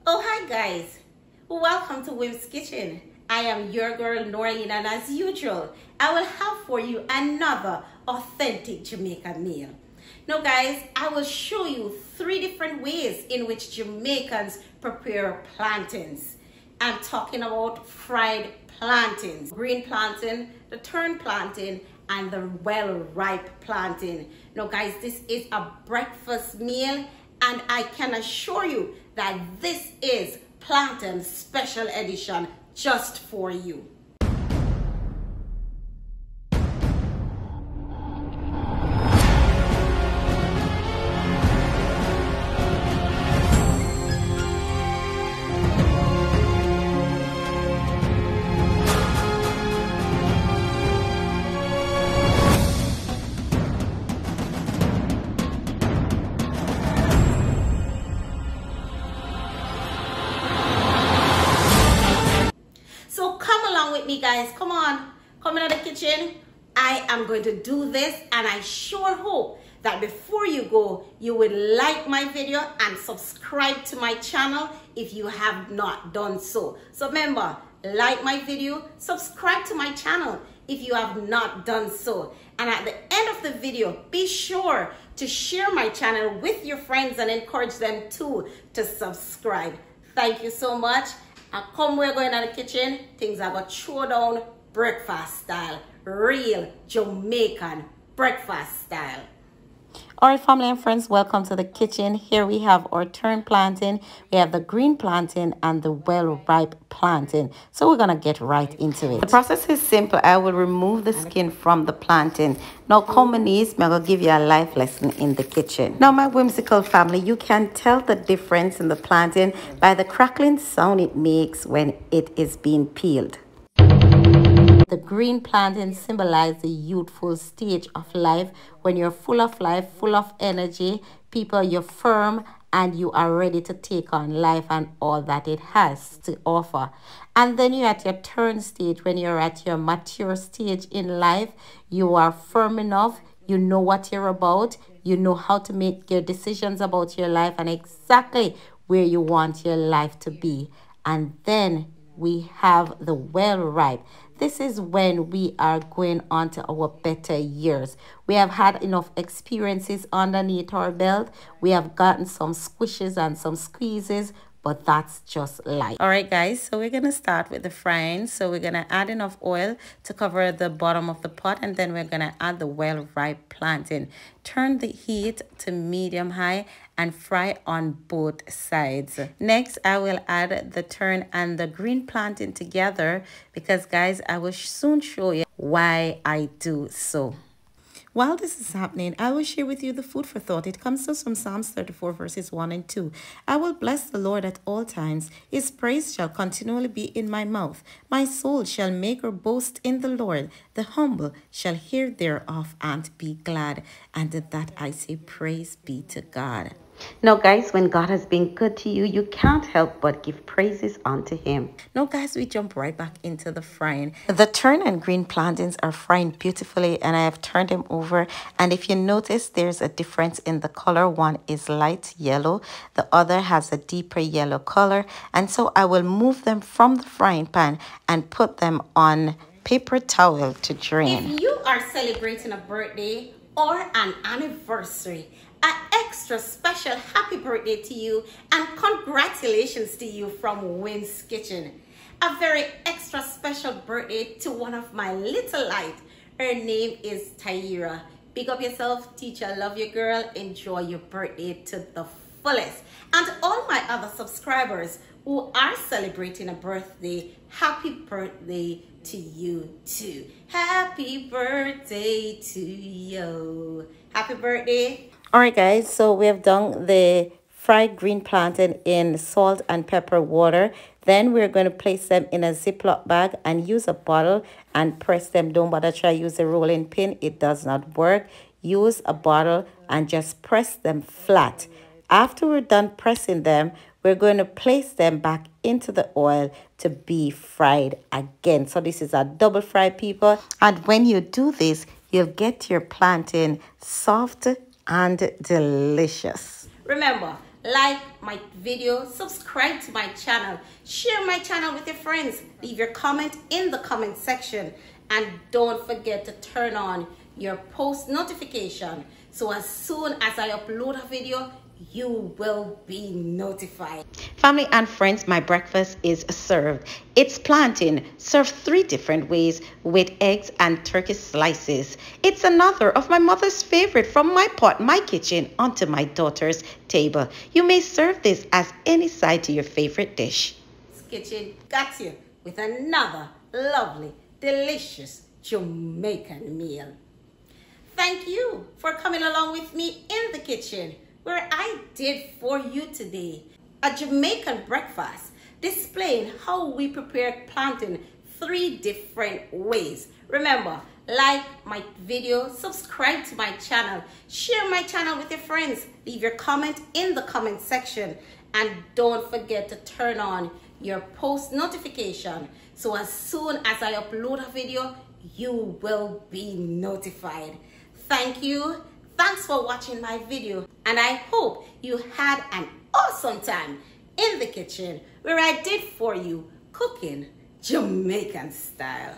Oh, hi guys. Welcome to Wim's Kitchen. I am your girl Norlene, and as usual, I will have for you another authentic Jamaican meal. Now guys, I will show you 3 different ways in which Jamaicans prepare plantains. I'm talking about fried plantains, green plantain, the turned plantain, and the well-ripe plantain. Now guys, this is a breakfast meal, and I can assure you that this is plantain special edition just for you. With me guys, come into the kitchen. I am going to do this, and I sure hope that before you go, you will like my video and subscribe to my channel if you have not done so. So remember, like my video, subscribe to my channel if you have not done so, and at the end of the video, be sure to share my channel with your friends and encourage them too to subscribe. Thank you so much. And come, we're going to the kitchen. Things are going to throw down breakfast style. Real Jamaican breakfast style. All right, family and friends, welcome to the kitchen. Here we have our turned plantain, we have the green plantain, and the well-ripe plantain. So we're going to get right into it. The process is simple. I will remove the skin from the plantain. Now, come and I'm going to give you a life lesson in the kitchen. Now, my whimsical family, you can tell the difference in the plantain by the crackling sound it makes when it is being peeled. The green plantain symbolizes the youthful stage of life when you're full of life, full of energy, people, you're firm, and you are ready to take on life and all that it has to offer. And then you're at your turn stage, when you're at your mature stage in life, you are firm enough, you know what you're about, you know how to make your decisions about your life and exactly where you want your life to be. And then we have the well-ripe. This is when we are going on to our better years. We have had enough experiences underneath our belt. We have gotten some squishes and some squeezes, but that's just life. All right, guys, so we're going to start with the frying. So we're going to add enough oil to cover the bottom of the pot, and then we're going to add the well-ripe plantain. Turn the heat to medium-high and fry on both sides. Next, I will add the turn and the green plantain together because, guys, I will soon show you why I do so. While this is happening, I will share with you the food for thought. It comes to us from Psalms 34 verses 1 and 2. I will bless the Lord at all times. His praise shall continually be in my mouth. My soul shall make her boast in the Lord. The humble shall hear thereof and be glad. And to that I say, praise be to God. Now, guys, when God has been good to you, you can't help but give praises unto him. Now, guys, we jump right back into the frying. The turn and green plantains are frying beautifully, and I have turned them over. And if you notice, there's a difference in the color. One is light yellow, the other has a deeper yellow color. And so I will move them from the frying pan and put them on paper towel to drain. If you are celebrating a birthday or an anniversary, an extra special happy birthday to you and congratulations to you from Wim's Kitchen. A very extra special birthday to one of my little light. Her name is Tyra. Big up yourself, teacher. Love you, girl. Enjoy your birthday to the fullest. And to all my other subscribers who are celebrating a birthday, happy birthday to you too. Happy birthday to you. Happy birthday. All right, guys, so we have done the fried green plantain in salt and pepper water. Then we're going to place them in a Ziploc bag and use a bottle and press them. Don't bother try use a rolling pin. It does not work. Use a bottle and just press them flat. After we're done pressing them, we're going to place them back into the oil to be fried again. So this is a double fry, people. And when you do this, you'll get your plantain soft and delicious. Remember, like my video, subscribe to my channel, share my channel with your friends, leave your comment in the comment section, and don't forget to turn on your post notification so as soon as I upload a video, you will be notified. Family and friends, my breakfast is served. It's plantain, served 3 different ways with eggs and turkey slices. It's another of my mother's favorite from my pot, my kitchen, onto my daughter's table. You may serve this as any side to your favorite dish. This kitchen got you with another lovely, delicious Jamaican meal. Thank you for coming along with me in the kitchen, where I did for you today a Jamaican breakfast displaying how we prepare plantain 3 different ways. Remember, like my video, subscribe to my channel, share my channel with your friends, leave your comment in the comment section, and don't forget to turn on your post notification so as soon as I upload a video, you will be notified. Thank you. Thanks for watching my video, and I hope you had an awesome time in the kitchen where I did for you cooking Jamaican style.